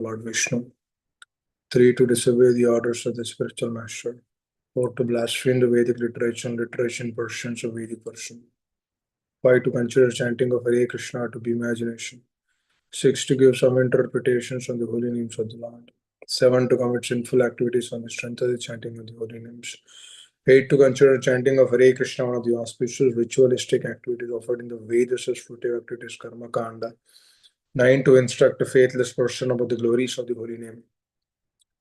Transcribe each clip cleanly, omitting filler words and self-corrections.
Lord Vishnu. 3. To disobey the orders of the spiritual master. 4. To blaspheme the Vedic literature and literation portions of Vedic version. 5. To consider chanting of Hare Krishna to be imagination. 6. To give some interpretations on the holy names of the Lord. 7. To commit sinful activities on the strength of the chanting of the holy names. 8. To consider chanting of Hare Krishna one of the auspicious ritualistic activities offered in the Vedas as fruitive activities, Karma Kanda. 9. To instruct a faithless person about the glories of the holy name.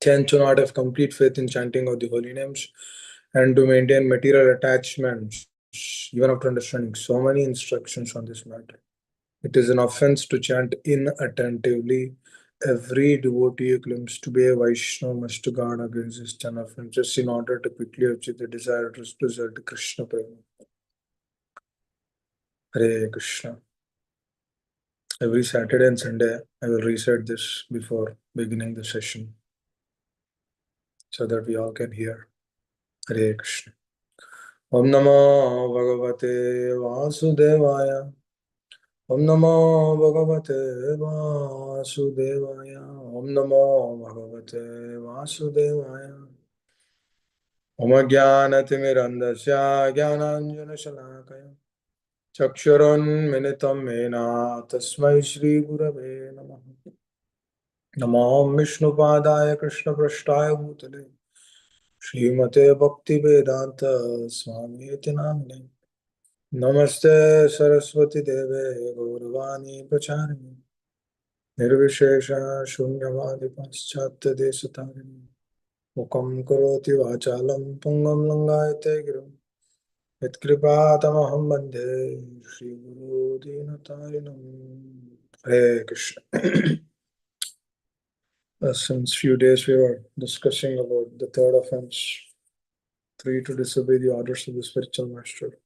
10. To not have complete faith in chanting of the holy names and to maintain material attachments even after understanding so many instructions on this matter. It is an offense to chant inattentively. Every devotee who claims to be a Vaishnava must guard against this 10 offenses in order to quickly achieve the desired result, Krishna Prema. Hare Krishna. Every Saturday and Sunday, I will recite this before beginning the session so that we all can hear. Hare Krishna. Om Namo Bhagavate Vasudevaya. Om Namo Bhagavate Vasudevaya. Om Namo Bhagavate Vasudevaya. Om Jnanatimirandasya Jnananjanashalakaya. Chakshurunmilitam Mena Tasmai Shri Gurave Namah. Namo Vishnupadaya Krishna Prasthaya Bhutale Srimate Bhakti Vedanta Swami Iti Namine. Namaste Saraswati Deve Gauravani Pracharini Nirvishesha Shunyavadi Paschatya Desatarini Mukam Karoti Vachalam Pungam Langayate Girim Yatkripatamaham Bande Shri Guru Dinatarinam. Hare Krishna. Since few days we were discussing about the third offense, 3. To disobey the orders of the spiritual master.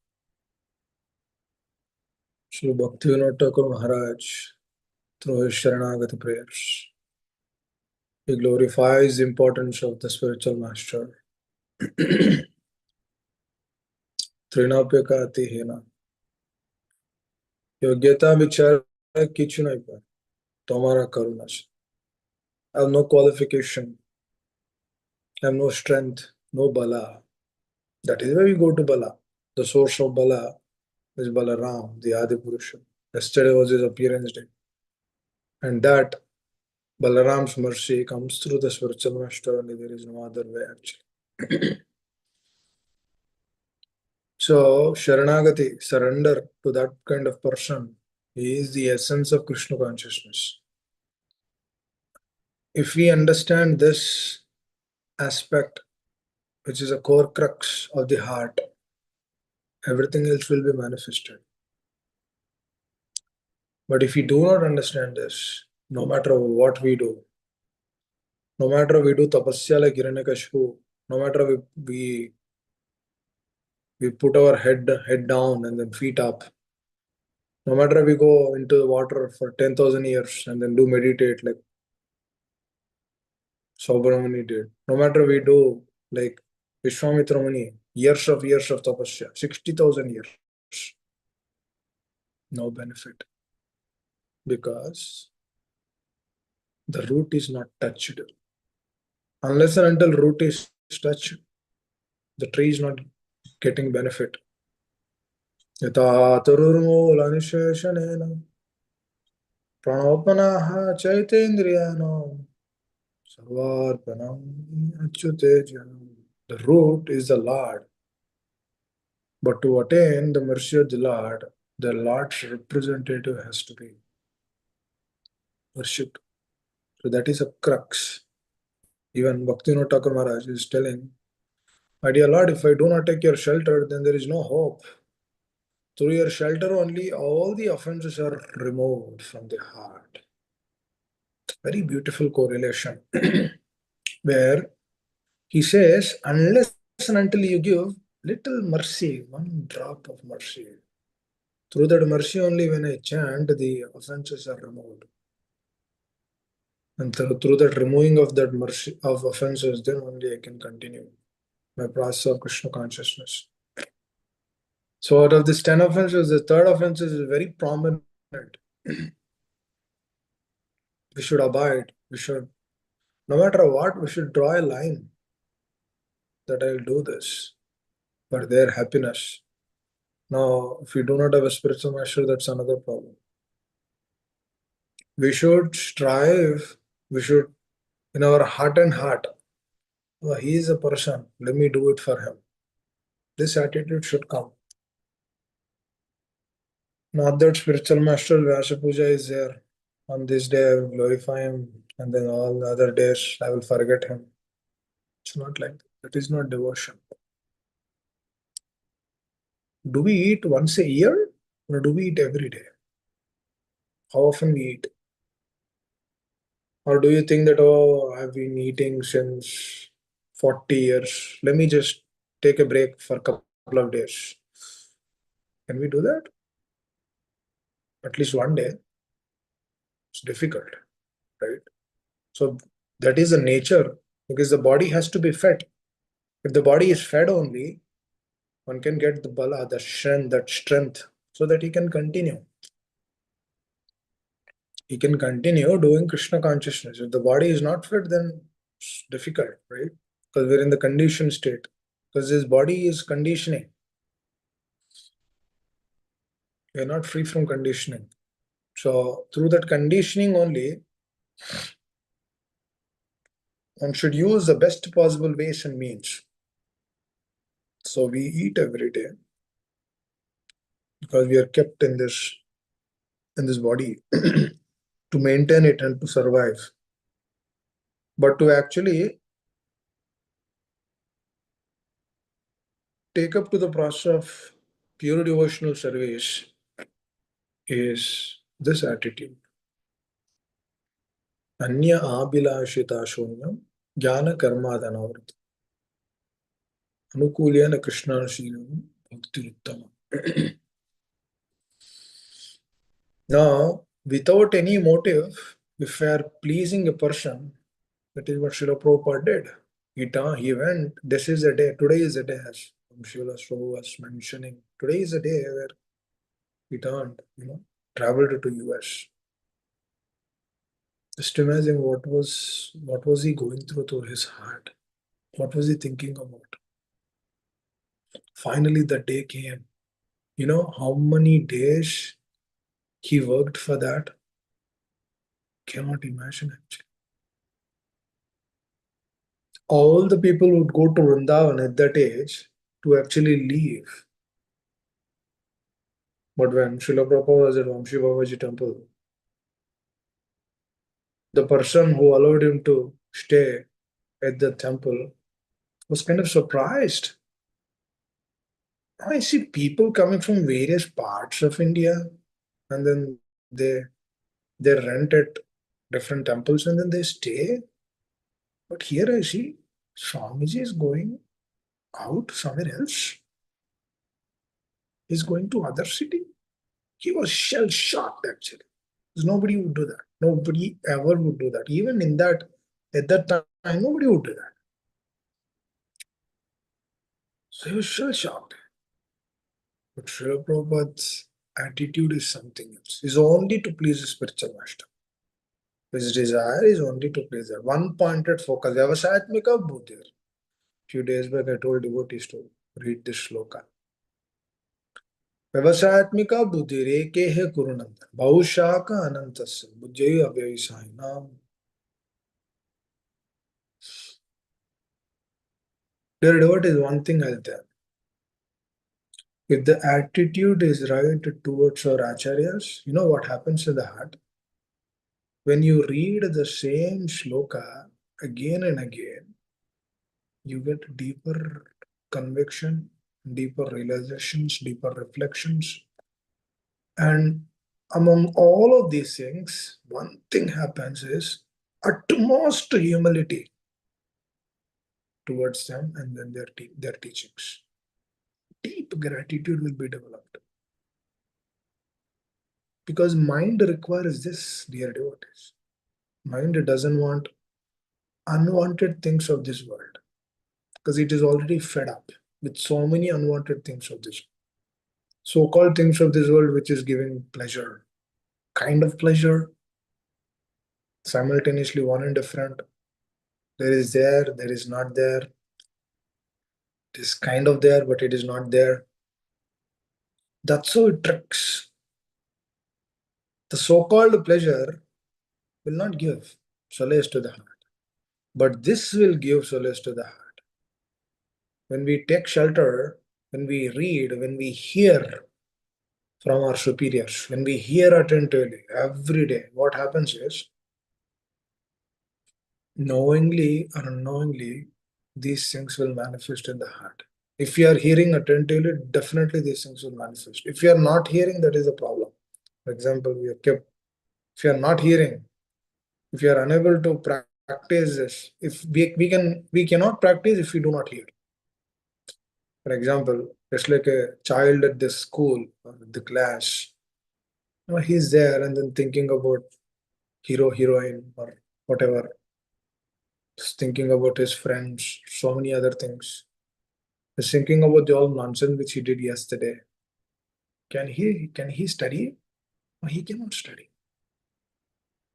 Srila Bhaktivinoda Thakur Maharaj, through his Sharanagati prayers, he glorifies the importance of the spiritual master. Trinapya ati hena. Yogyata vichara kichu nahi par. Tomara karuna. I have no qualification. I have no strength, no bala. That is why we go to bala. The source of bala is Balaram, the Adi Purusha. Yesterday was his appearance day. And that Balaram's mercy comes through the spiritual master, and there is no other way actually. So, Sharanagati, surrender to that kind of person, is the essence of Krishna consciousness. If we understand this aspect, which is a core crux of the heart, everything else will be manifested. But if we do not understand this, no matter what we do, no matter we do tapasya like Hiranyakashipu, no matter we put our head down and then feet up, no matter we go into the water for 10,000 years and then do meditate like Saubramani did, no matter we do like Vishwamitra Muni, years of tapasya, 60,000 years, no benefit, because the root is not touched. Unless and until root is touched, the tree is not getting benefit. Yata tarurmoolanisheshanena pranopanaha chaitendriyano sarvarpanam achyute janam. The root is the Lord. But to attain the mercy of the Lord's representative has to be worshipped. So that is a crux. Even Bhaktivinoda Thakur Maharaj is telling, my dear Lord, if I do not take your shelter, then there is no hope. Through your shelter only, all the offenses are removed from the heart. Very beautiful correlation. Where he says, unless and until you give little mercy, one drop of mercy, through that mercy only when I chant, the offenses are removed. And through that removing of that mercy of offenses, then only I can continue my process of Krishna consciousness. So out of these 10 offenses, the third offense is very prominent. We should abide. We should, no matter what, we should draw a line that I'll do this for their happiness. Now, if we do not have a spiritual master, that's another problem. We should strive, we should, in our heart and heart, "Oh, he is a person, let me do it for him." This attitude should come. Not that spiritual master Vyasa Puja is there. On this day, I will glorify him, and then all the other days, I will forget him. It's not like that. That is not devotion. Do we eat once a year or do we eat every day? How often we eat? Or do you think that, oh, I've been eating since 40 years. Let me just take a break for a couple of days. Can we do that? At least one day. It's difficult, right? So that is the nature because the body has to be fed. If the body is fed only, one can get the bala, the strength, that strength, so that he can continue. He can continue doing Krishna consciousness. If the body is not fed, then it's difficult, right? Because we're in the conditioned state. Because his body is conditioning. We're not free from conditioning. So through that conditioning only, one should use the best possible ways and means. So we eat every day because we are kept in this body to maintain it and to survive. But to actually take up to the process of pure devotional service is this attitude. Anya abhilashita shunyam jnana karmadhanavrit anukulyana krishnashilam bhaktiruttama. Now, without any motive, if we are pleasing a person, that is what Srila Prabhupada did. He went, this is a day, today is a day, as Srila Prabhu was mentioning. Today is a day where he turned, traveled to US. Just imagine what was he going through his heart? What was he thinking about? Finally, the day came. You know how many days he worked for that? Cannot imagine actually. All the people would go to Vrindavan at that age to actually leave. But when Srila Prabhupada was at Vamshi Babaji temple, the person who allowed him to stay at the temple was kind of surprised. I see people coming from various parts of India and then they they rent at different temples and then they stay. But here I see Swamiji is going out somewhere else. He's going to other city. He was shell shocked actually. Because nobody would do that. Nobody ever would do that. Even in that at that time, nobody would do that. So he was shell shocked. But Srila Prabhupada's attitude is something else. It's only to please the spiritual master. His desire is only to please that. One pointed focus. Vyavasayatmika buddhi. Few days back I told devotees to read this shloka. व्यवसायत्मिका बुद्धिरेकेह कुरुनंदन बहुशाक अनंतस्य बुद्धि अव्ययसायिनाम. Dear devotees, one thing I'll tell. If the attitude is right towards our acharyas, you know what happens in the heart? When you read the same shloka again and again, you get deeper conviction, deeper realizations, deeper reflections. And among all of these things, one thing happens is utmost humility towards them and then their teachings. Deep gratitude will be developed. Because mind requires this, dear devotees. Mind doesn't want unwanted things of this world because it is already fed up with so many unwanted things of this so-called things of this world which is giving pleasure, kind of pleasure, simultaneously one and different. There is there, there is not there. It is kind of there, but it is not there. That's how it tricks. The so-called pleasure will not give solace to the heart, but this will give solace to the heart. When we take shelter, when we read, when we hear from our superiors, when we hear attentively every day, what happens is, knowingly or unknowingly, these things will manifest in the heart. If you are hearing attentively, definitely these things will manifest. If you are not hearing, that is a problem. For example, we are kept, if you are not hearing, if you are unable to practice this, if we cannot practice if we do not hear. For example, just like a child at the school or the class, he's there and then thinking about hero, heroine, or whatever, just thinking about his friends, so many other things. He's thinking about the all nonsense which he did yesterday. Can he study? No, he cannot study.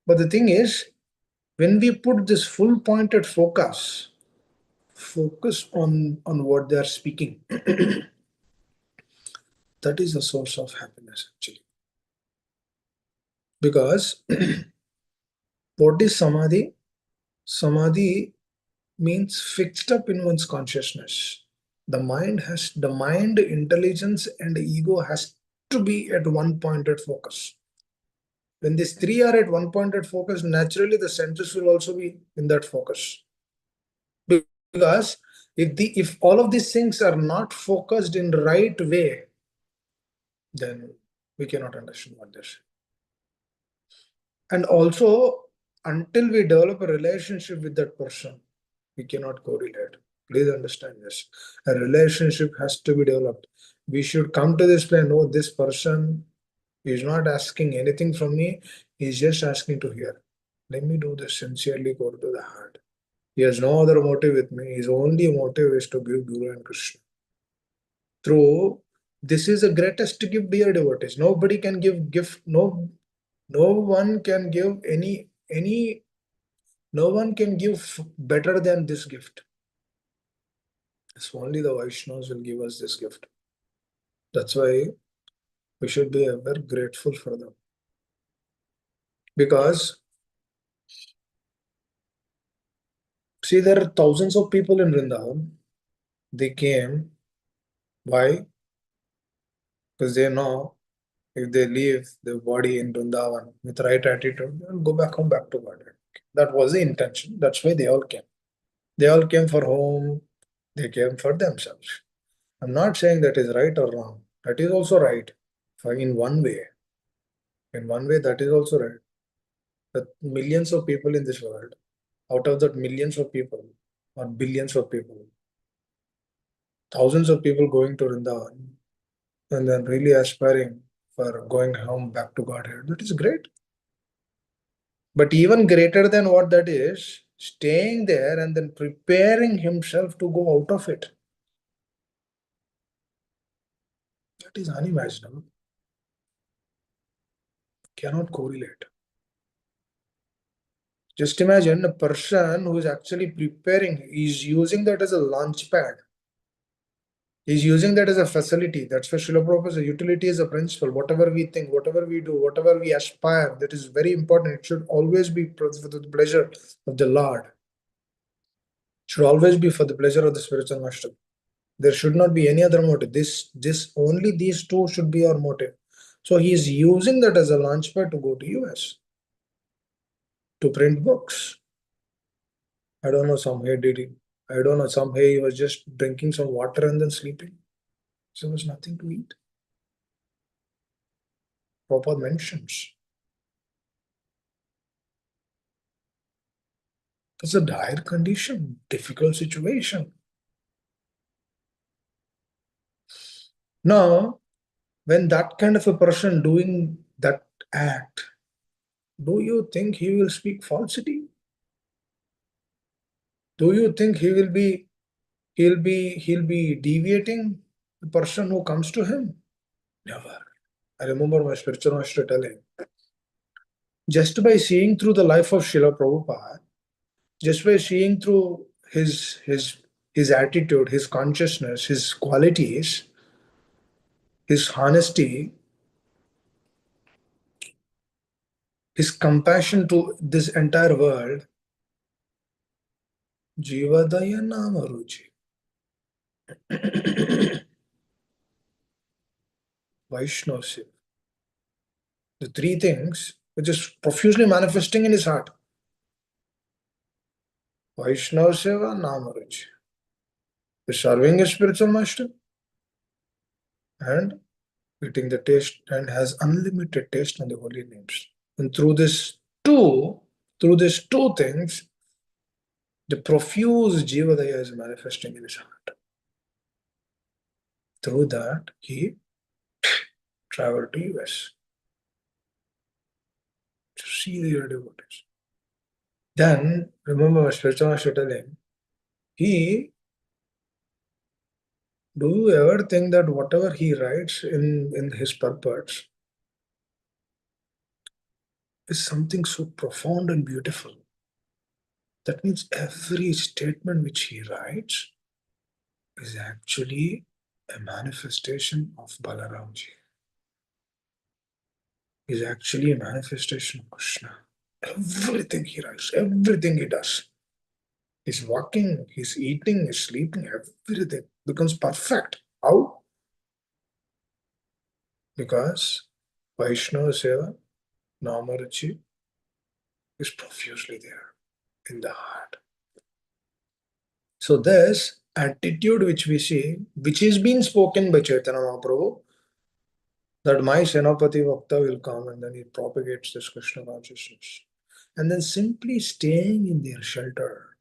But the thing is, when we put this full pointed focus on what they are speaking, that is the source of happiness actually. Because what is samadhi? Samadhi means fixed up in one's consciousness. The mind, intelligence, and ego has to be at one pointed focus. When these three are at one pointed focus, naturally the senses will also be in that focus. Because if all of these things are not focused in the right way, then we cannot understand what they're saying. And also, until we develop a relationship with that person, we cannot correlate. Please understand this. A relationship has to be developed. We should come to this plane. No, this person is not asking anything from me. He's just asking to hear. Let me do this sincerely, go to the heart. He has no other motive with me. His only motive is to give Guru and Krishna. Through this is the greatest gift, dear devotees. Nobody can give gift. No one can give any. No one can give better than this gift. It's only the Vaishnavas will give us this gift. That's why we should be ever grateful for them. Because, see, there are thousands of people in Vrindavan. They came. Why? Because they know if they leave their body in Vrindavan with right attitude, they'll go back home, back to God. That was the intention. That's why they all came. They all came for home. They came for themselves. I'm not saying that is right or wrong. That is also right. In one way. In one way, that is also right. That millions of people in this world, out of that millions of people or billions of people, thousands of people going to Vrindavan and then really aspiring for going home back to Godhead. That is great. But even greater than what that is, staying there and then preparing himself to go out of it. That is unimaginable. Cannot correlate. Just imagine a person who is actually preparing, is using that as a launch pad. He's using that as a facility. That's why Srila Prabhupada says utility is a principle. Whatever we think, whatever we do, whatever we aspire, that is very important. It should always be for the pleasure of the Lord. It should always be for the pleasure of the spiritual master. There should not be any other motive. Only these two should be our motive. So he is using that as a launchpad to go to US, to print books. I don't know, I don't know, somehow he was just drinking some water and then sleeping. So there was nothing to eat. Prabhupada mentions. It's a dire condition, difficult situation. Now, when that kind of a person doing that act, do you think he will speak falsity? Do you think he'll be deviating the person who comes to him? Never. I remember my spiritual master telling, Just by seeing through the life of Srila Prabhupada, just by seeing through his attitude, his consciousness, his qualities, his honesty, his compassion to this entire world, Jivadaya Namaruchi. Vaishnavasya. The three things which is profusely manifesting in his heart. Vaishnavasya Namaruchi. Is serving a spiritual master and getting the taste and has unlimited taste on the holy names. And two, through these two things, the profuse Jivadaya is manifesting in his heart. Through that, he traveled to US to see the devotees. Then, remember my spiritual master telling, do you ever think that whatever he writes in his purports is something so profound and beautiful? That means every statement which he writes is actually a manifestation of Balaramji. Is actually a manifestation of Krishna. Everything he writes, everything he does. He's walking, he's eating, he's sleeping, everything becomes perfect. How? Because Vaishnava Seva, Namaruchi is profusely there in the heart. So this attitude which we see, which is being spoken by Chaitanya Mahaprabhu, that my Senapati Bhakta will come and then he propagates this Krishna consciousness. And then simply staying in their shelter,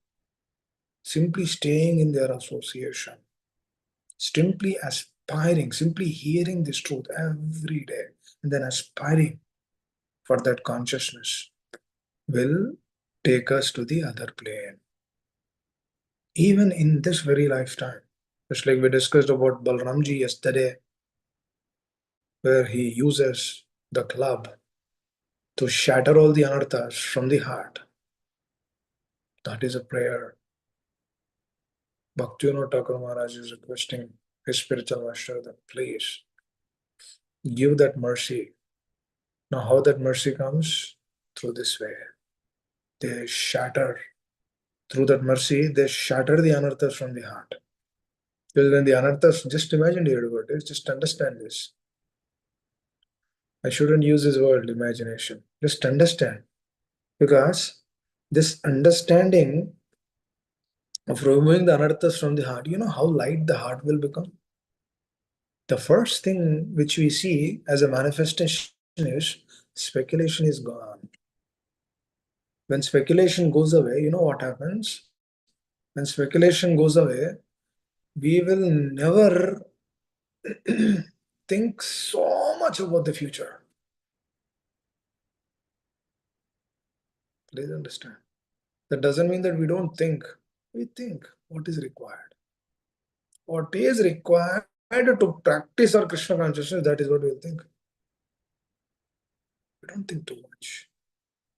simply staying in their association, simply aspiring, simply hearing this truth every day, and then aspiring for that consciousness will take us to the other plane. Even in this very lifetime, just like we discussed about Balramji yesterday, where he uses the club to shatter all the anarthas from the heart. That is a prayer. Bhaktivinoda Thakur Maharaj is requesting his spiritual master that please give that mercy. Now how that mercy comes? Through this way. They shatter, through that mercy, they shatter the anarthas from the heart. Because when the anarthas, just imagine dear devotees, just understand this. I shouldn't use this word, imagination. Just understand. Because this understanding of removing the anarthas from the heart, you know how light the heart will become? The first thing which we see as a manifestation is speculation is gone. When speculation goes away, you know what happens? When speculation goes away, we will never think so much about the future. Please understand. That doesn't mean that we don't think. We think what is required. What is required to practice our Krishna consciousness, that is what we'll think. We don't think too much.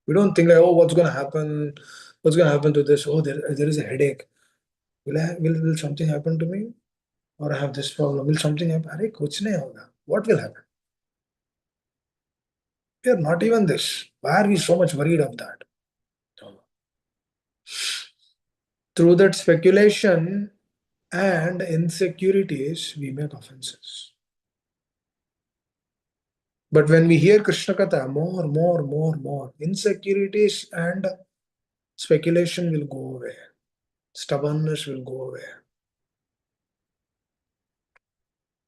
We don't think like, oh, what's going to happen? What's going to happen to this? Oh, there is a headache. Will something happen to me? Or I have this problem. Will something happen? Arey, kuch nahi hoga. What will happen? We are not even this. Why are we so much worried of that? Through that speculation and insecurities, we make offenses. But when we hear Krishna Katha, more, insecurities and speculation will go away. Stubbornness will go away.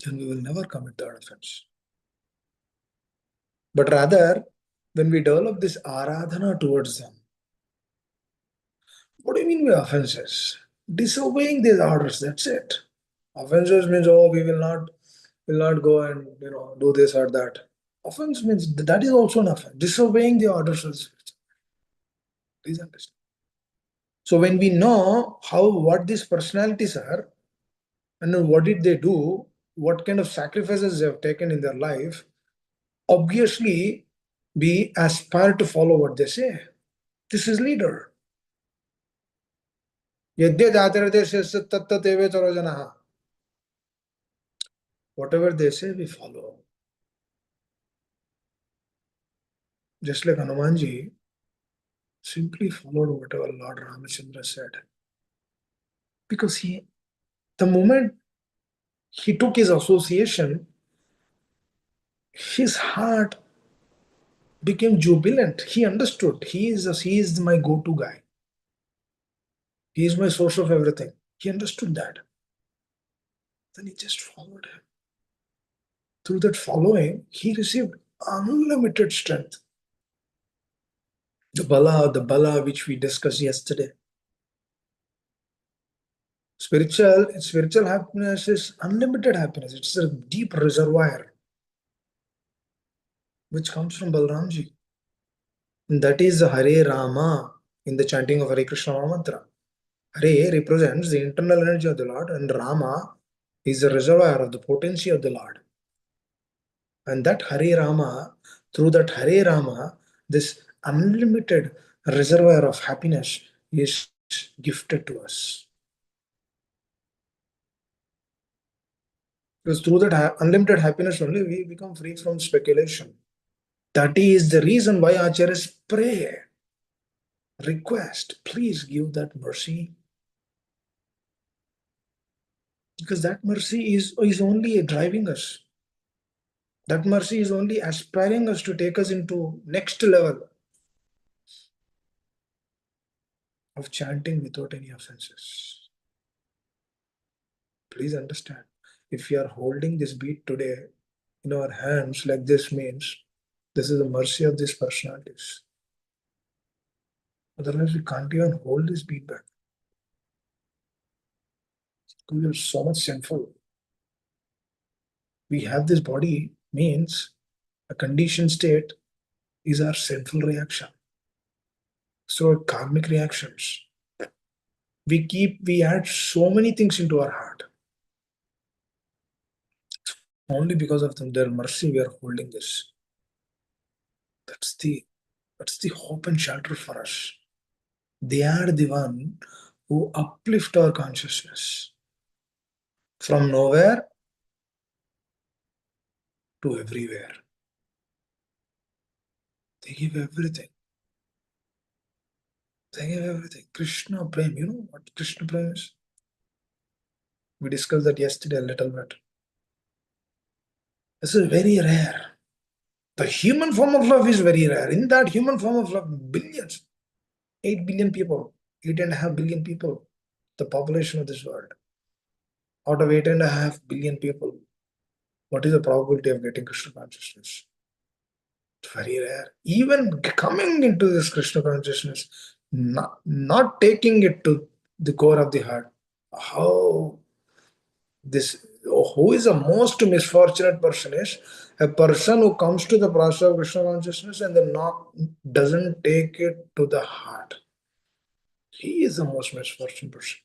And we will never commit that offense. But rather, when we develop this aradhana towards them, what do you mean by offenses? Disobeying these orders, that's it. Offenses means, oh, we will not go and do this or that. Offense means that is also an offense. Disobeying the orders of the Spirit. Please understand. So when we know what these personalities are, and then what did they do, what kind of sacrifices they have taken in their life, obviously We aspire to follow what they say. This is leader. Whatever they say, we follow. Just like Hanumanji simply followed whatever Lord Ramachandra said. Because the moment he took his association, his heart became jubilant. He understood. He is my go-to guy. He is my source of everything. He understood that. Then he just followed him. Through that following, he received unlimited strength. The bala which we discussed yesterday. Spiritual happiness is unlimited happiness. It's a deep reservoir which comes from Balramji. And that is the Hare Rama in the chanting of Hare Krishna mantra. Hare represents the internal energy of the Lord, and Rama is the reservoir of the potency of the Lord. And that Hare Rama, through that Hare Rama, this unlimited reservoir of happiness is gifted to us. Because through that unlimited happiness only, we become free from speculation. That is the reason why Acharyas pray, request, please give that mercy. Because that mercy is only driving us. That mercy is only aspiring us to take us into next level of chanting without any offenses. Please understand, if we are holding this beat today in our hands like this, means this is the mercy of these personalities. Otherwise, we can't even hold this beat back. We are so much sinful. We have this body, means a conditioned state is our sinful reaction. So karmic reactions. We add so many things into our heart. Only because of their mercy we are holding this. That's the hope and shelter for us. They are the one who uplift our consciousness from nowhere to everywhere. They give everything. They give everything. Krishna Prem. You know what Krishna Prem is? We discussed that yesterday a little bit. This is very rare. The human form of love is very rare. In that human form of love, billions, 8 billion people, 8.5 billion people, the population of this world. Out of 8.5 billion people, what is the probability of getting Krishna consciousness? It's very rare. Even coming into this Krishna consciousness, not taking it to the core of the heart. Who is the most misfortunate person is a person who comes to the process of Krishna consciousness and then doesn't take it to the heart. He is the most misfortunate person.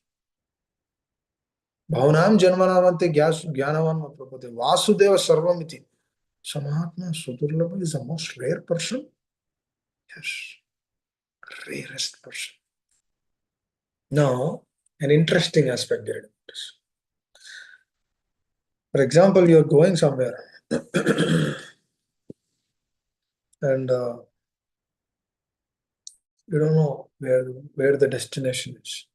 Bhavanam janmanamante gyanavan prabhute Vasudeva sarvamiti. Samahatma Sudurlabha is the most rare person. Yes, rarest person. Now, an interesting aspect there. For example, you're going somewhere and you don't know where the destination is.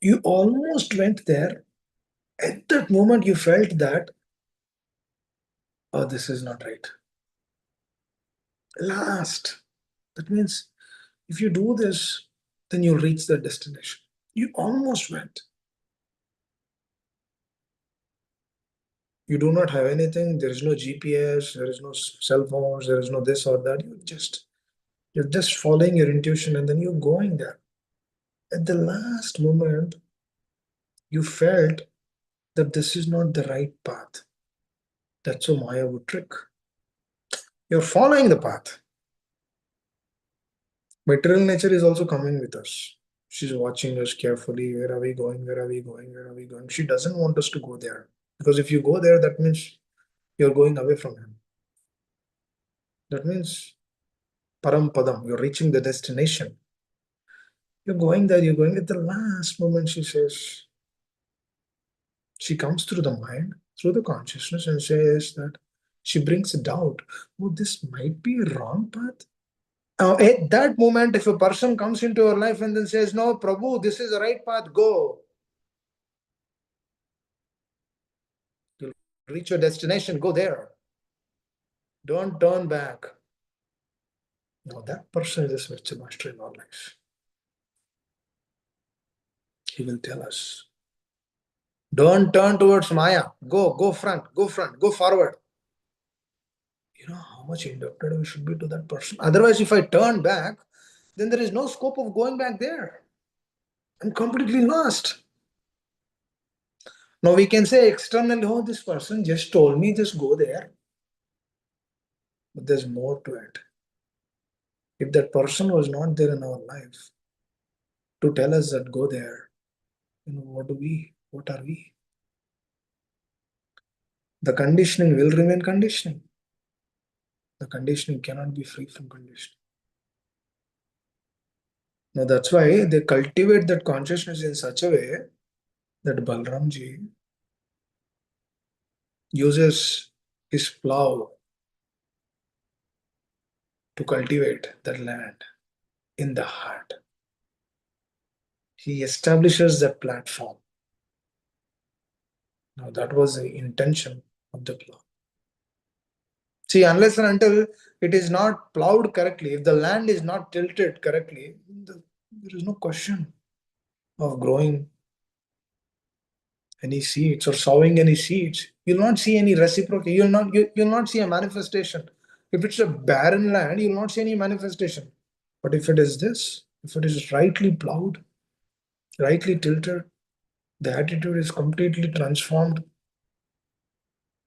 You almost went there. At that moment, you felt that, oh, this is not right. Last. That means if you do this, then you'll reach the destination. You almost went. You do not have anything. There is no GPS. There is no cell phones. There is no this or that. You're just following your intuition and then you're going there. At the last moment, you felt that this is not the right path. That's a Maya would trick. You're following the path. Material nature is also coming with us. She's watching us carefully. Where are we going? Where are we going? Where are we going? She doesn't want us to go there. Because if you go there, that means you're going away from him. That means Param Padam, you're reaching the destination. You're going there, you're going at the last moment, she says. She comes through the mind, through the consciousness, and says that she brings doubt. Oh, this might be a wrong path. At that moment, if a person comes into your life and then says, no, Prabhu, this is the right path, go. You'll reach your destination, go there. Don't turn back. Now, that person is a spiritual master in our life. He will tell us, don't turn towards Maya. Go front, go forward. You know how much indebted we should be to that person. Otherwise, if I turn back, then there is no scope of going back there. I'm completely lost. Now we can say externally, oh, this person just told me, just go there. But there's more to it. If that person was not there in our life to tell us that go there, what are we? The conditioning will remain conditioning. The conditioning cannot be free from conditioning. Now that's why they cultivate that consciousness in such a way that Balramji uses his plow to cultivate that land in the heart. He establishes that platform. Now that was the intention of the plow. See, unless and until it is not plowed correctly, if the land is not tilted correctly, there is no question of growing any seeds or sowing any seeds. You'll not see any reciprocal. You'll not see a manifestation. If it's a barren land, you'll not see any manifestation. But if it is this, if it is rightly plowed, rightly tilted, the attitude is completely transformed,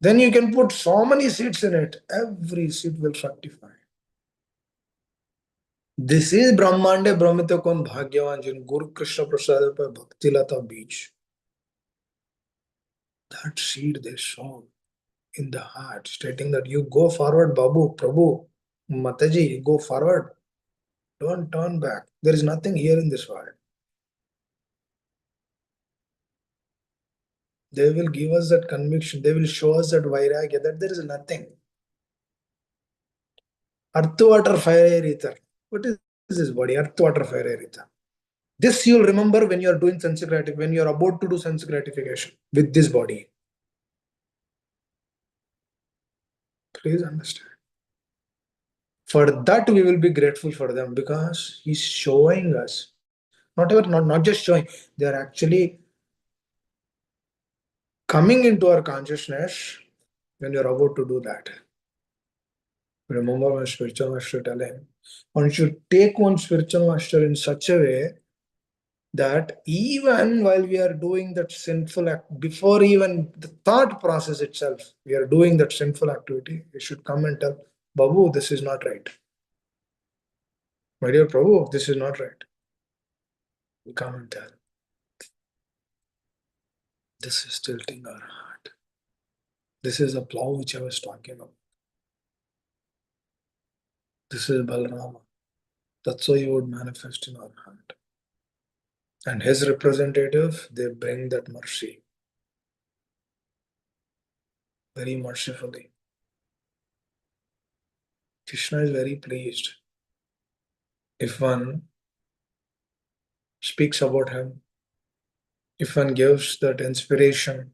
then you can put so many seeds in it. Every seed will fructify. This is Brahmande Brahmita Kon Bhagyavan Jin Guru Krishna Prasad par Bhakti Lata Beach. That seed they sow in the heart, stating that you go forward, Babu, Prabhu, Mataji, go forward. Don't turn back. There is nothing here in this world. They will give us that conviction. They will show us that vairagya, that there is nothing. Earth, water, fire, air, ether. What is this body? Earth, water, fire, air, ether. This you'll remember when you're doing sense gratification, when you're about to do sense gratification with this body. Please understand. For that, we will be grateful for them because he's showing us, not just showing, they are actually coming into our consciousness when you're about to do that. Remember my spiritual master telling, one should take one spiritual master in such a way that even while we are doing that sinful act, before even the thought process itself, we are doing that sinful activity, we should come and tell, Babu, this is not right. My dear Prabhu, this is not right. We come and tell. This is tilting our heart. This is the plow which I was talking about. This is Balarama. That's how you would manifest in our heart. And his representative, they bring that mercy. Very mercifully. Krishna is very pleased if one speaks about him, if one gives that inspiration,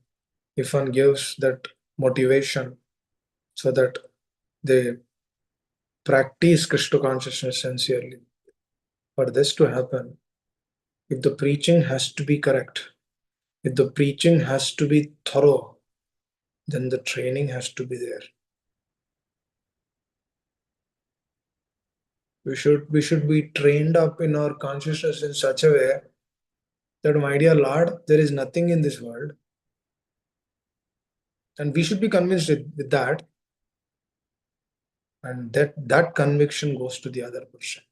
if one gives that motivation so that they practice Krishna consciousness sincerely. For this to happen, if the preaching has to be correct, if the preaching has to be thorough, then the training has to be there. We should be trained up in our consciousness in such a way that, my dear Lord, there is nothing in this world. And we should be convinced with that. And that conviction goes to the other person.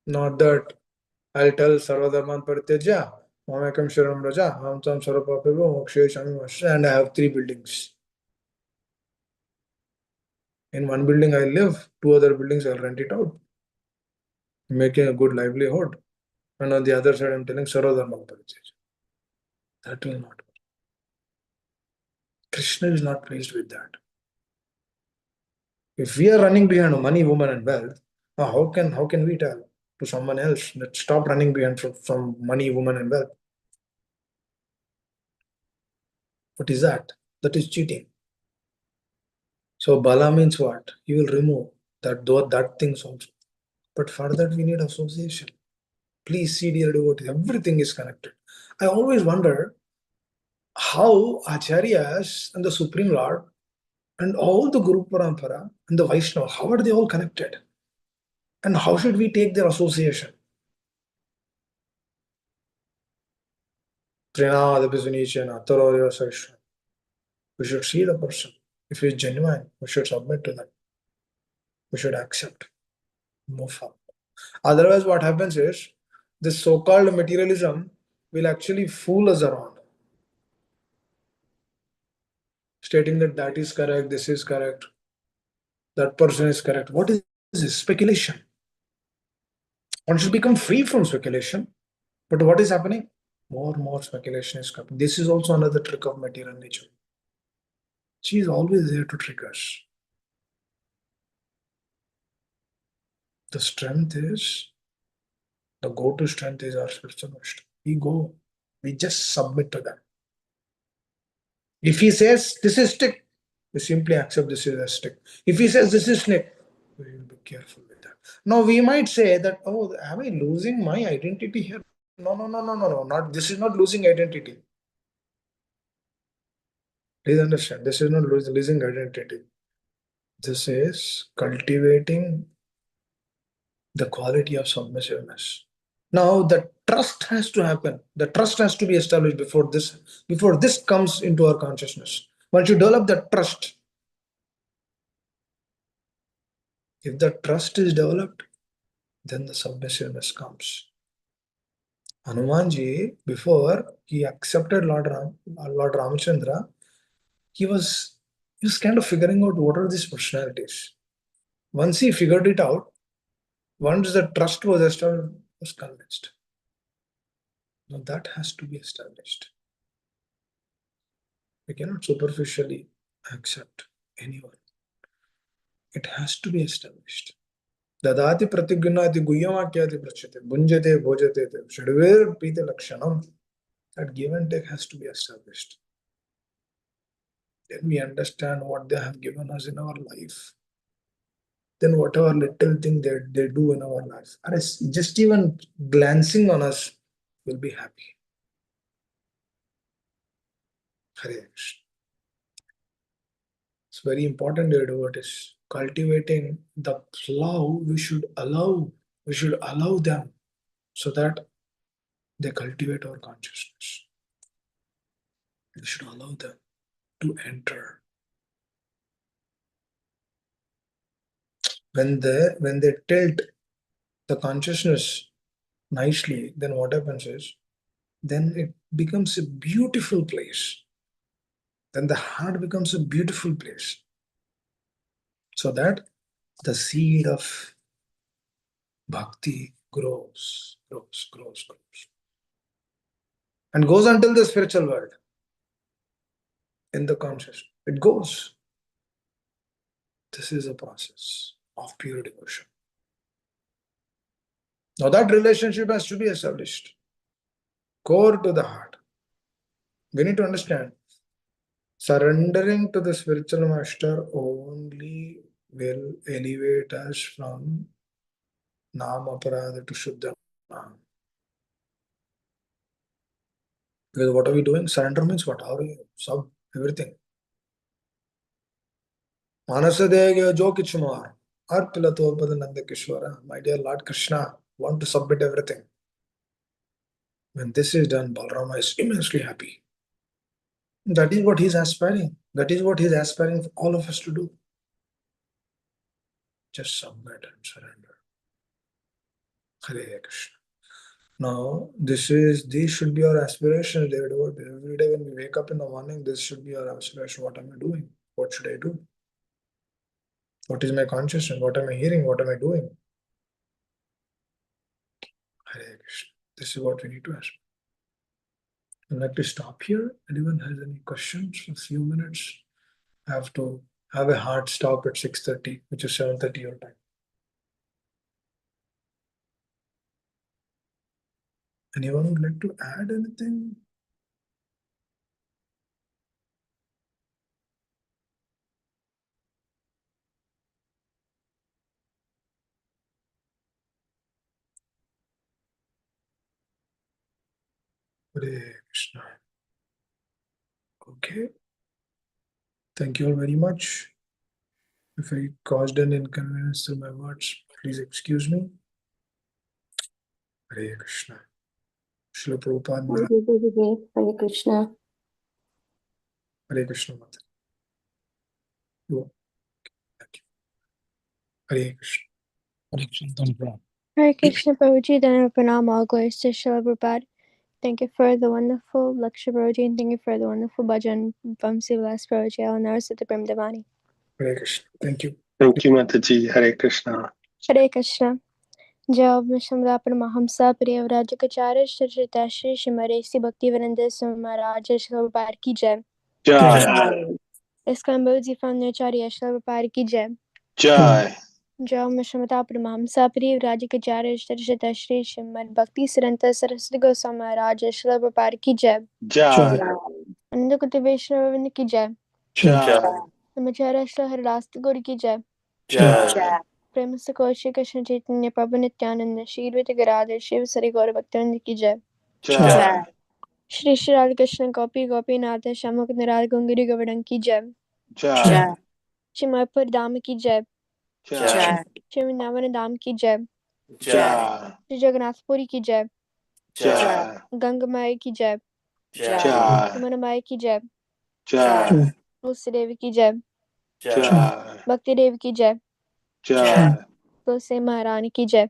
Not that I'll tell Sarvadharman Parityaja, Mamekam Sharam Raja, Ham Tam Sarvapapeva, Mokshe Shami Master, and I have 3 buildings. In one building I live, two other buildings I'll rent it out, making a good livelihood. And on the other side, I'm telling Sarvodharma Parityaj. That will not work. Krishna is not pleased with that. If we are running behind money, woman, and wealth, how can we tell to someone else that stop running behind from money, woman, and wealth? What is that? That is cheating. So bala means what? You will remove that things also. But for that we need association. Please see, dear devotees, everything is connected. I always wonder how Acharyas and the Supreme Lord and all the Guru Parampara and the Vaishnava, how are they all connected? And how should we take their association? Trinadapi Sunishena, Tarorya Saishna. We should see the person. If he is genuine, we should submit to that. We should accept, move forward. Otherwise, what happens is this so-called materialism will actually fool us around, stating that that is correct, this is correct, that person is correct. What is this? Speculation. One should become free from speculation. But what is happening? More speculation is coming. This is also another trick of material nature. She is always there to trick us. The strength is, the go-to strength is our spiritual master. We just submit to that. If he says this is stick, we simply accept this is a stick. If he says this is snake, we will be careful with that. Now we might say that, oh, am I losing my identity here? No. Not this is not losing identity. Please understand, this is not losing identity. This is cultivating the quality of submissiveness. Now the trust has to happen. The trust has to be established before this comes into our consciousness. Once you develop the trust, if the trust is developed, then the submissiveness comes. Hanumanji, before he accepted Lord Ramachandra, he was kind of figuring out what are these personalities. Once he figured it out, once the trust was established, he was convinced. Now that has to be established. We cannot superficially accept anyone. It has to be established. Dadati pratigunati guhyamakyati prachate bunjate bhojate te shadver pite lakshanam. That give and take has to be established. Then we understand what they have given us in our life. Then whatever little thing they do in our life, or just even glancing on us, will be happy. Hare Krishna. It's very important, dear devotees. Cultivating the flow, we should allow them so that they cultivate our consciousness. We should allow them to enter. When they tilt the consciousness nicely, then what happens is, then it becomes a beautiful place. Then the heart becomes a beautiful place. So that the seed of bhakti grows. And goes until the spiritual world. In the consciousness, it goes. This is a process of pure devotion. Now that relationship has to be established. Core to the heart. We need to understand, surrendering to the spiritual master only will elevate us from Nam Aparada to Shuddha Nam. Because what are we doing? Surrender means what? How are we sub everything? Manasa Dega Jo Kichumar. Arpilato Padananda Kishwara. My dear Lord Krishna, want to submit everything. When this is done, Balrama is immensely happy. That is what he's aspiring. That is what he's aspiring for all of us to do. Just submit and surrender. Hare Krishna. Now, these should be our aspirations. Every day when we wake up in the morning, this should be our aspiration. What am I doing? What should I do? What is my consciousness? What am I hearing? What am I doing? Hare Krishna. This is what we need to ask. I'd like to stop here. Anyone has any questions for a few minutes? I have to have a hard stop at 6:30, which is 7:30 your time. Anyone would like to add anything? Hare Krishna. Okay. Thank you all very much. If I caused an inconvenience through my words, please excuse me. Hare Krishna. Srila Prabhupada Maharaj. Hare Krishna. Hare Krishna Mata. Thank you. Hare Krishna. Hare Krishna Tantra. Hare Krishna Prabhuji, then Pranam, all glories to Srila Prabhupada. Thank you for the wonderful lecture, Prabhuji, and thank you for the wonderful bhajan from Sivalas Prabhuji. I'll never sit the Prem Devani. Hare Krishna. Thank you. Thank you, Mataji. Hare Krishna. Hare Krishna. Jai Vishnu Paramahamsa Priyavrajakacarya Shri Shri Shimaresi Bhaktivedanta Swami Maharaj Srila Prabhupada ki jai. Jai. ISKCON Prabhuji from Acharya Srila Prabhupada ki jai. Jai. Jai Vishnu Paramahamsa Priyavrajakacarya Shri Shri Shrimad Bhakti Siddhanta Saraswati Goswami Maharaj Srila Prabhupada ki jai. Jai. Ananda Kuti Vaishnava ki jai. Jai. Namacharya Srila Haridas Gaur ki jai. Jai. प्रेम से कौशिक कृष्ण चैतन्य प्रभु नित्यानंद श्री द्वैत गदाधर शिव सरि गौर भक्तवृंद की जय। Jai. Shri Shri Radhe Krishna गोपी गोपीनाथ श्याम कुंद राधे गंगरी गोवर्धन की जय। Jai. Shri मयपुर धाम की जय। Jai. श्री वृंदावन धाम की जय। Jai. श्री जगन्नाथपुरी की जय। Jai. गंगमाई की जय। Jai. यमुनामाई की जय। Jai. तुलसी देवी की जय। Jai. भक्ति देवी की जय। Jai. तुलसी महारानी की जय।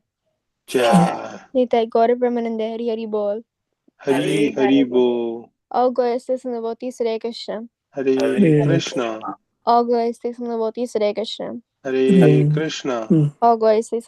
Jai. निताई गौर ब्रह्मानंद हरि हरि बोल। Hari Hari Bo. All glories to Devotees, Hare Krishna. Hare Krishna. All glories to Devotees, Hare Krishna. Hare Krishna. All glories to